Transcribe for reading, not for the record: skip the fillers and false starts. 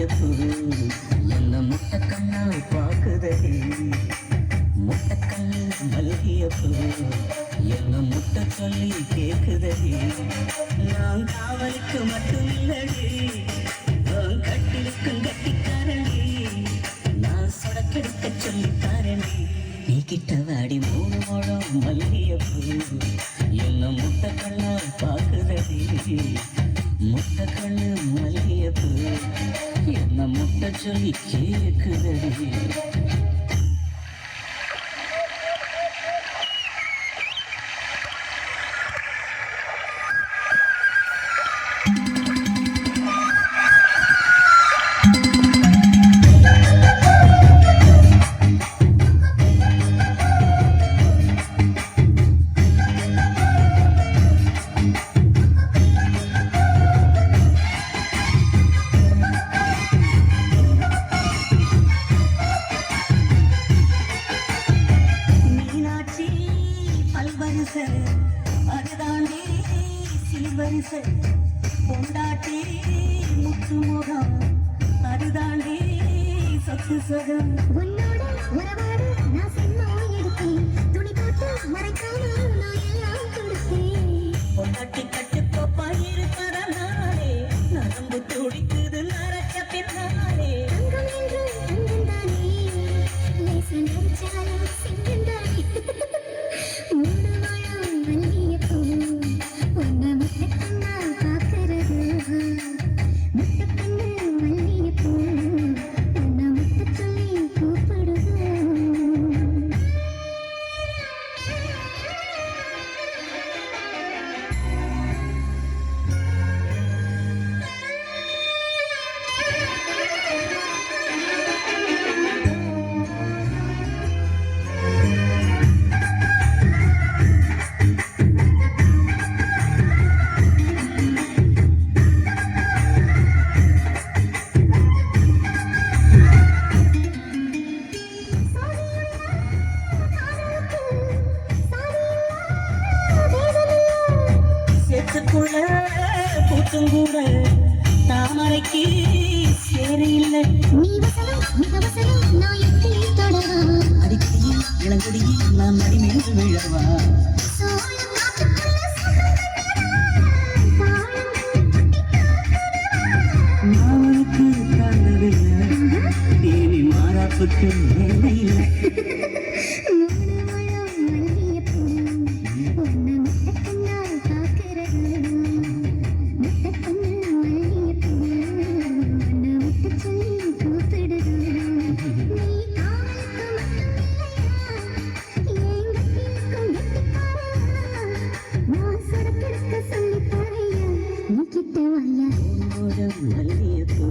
மல்லிகைப்பூ என்ன முட்டை கண்ணால் பாக்குதடி முட்டை கண்ணு மல்லிகைப்பூ என்ன முட்டை சொல்லி கேக்குதடி நான் காவலுக்கு மட்டும் இல்லடி கட்டிலுக்கும் கட்டிக்காரடி நான் சொடக்கெடுக்க சொல்லித்தாரடி நீ கிட்ட வாடி 3 முழம் மல்லிகைப்பூ என்ன முட்டை கண்ணால் பாக்குதடி முட்டை கண்ணு மல்லிகைப்பூ என்ன முட்டை சொல்லி கேக்குதடி அதுதாண்டி சீர்வரிசை பொண்டாட்டி முத்து முகம் அதுதாண்டி சொத்து சுகம் உன்னோட உறவாடு நான் சின்ன எடுத்தேன் துணி போட்டு மறைக்காம நான் எல்லாம் கொடுத்தேன் பொண்டாட்டி கட்டுக்கோப்பா இருக்கிறனாலே நரம்பு துடிக்குது நரச்ச பின்னாலே தங்கம் என்று தங்கம் தானே லேசன் அடிச்சாலும் சிங்கம் தானே பூத்துங்கூட தாமரைக்கு சேரையில்லை நீ வசனம் மிக வசனம் நான் எட்டி தொடவா அடிக்கையில் இளங்குடியில் நான் அடிமேல் விழவா மாவனுக்கு காணவில்லை தேனி மாறாப்புக்கு வேலையில்லை மல்லிகைப்பூ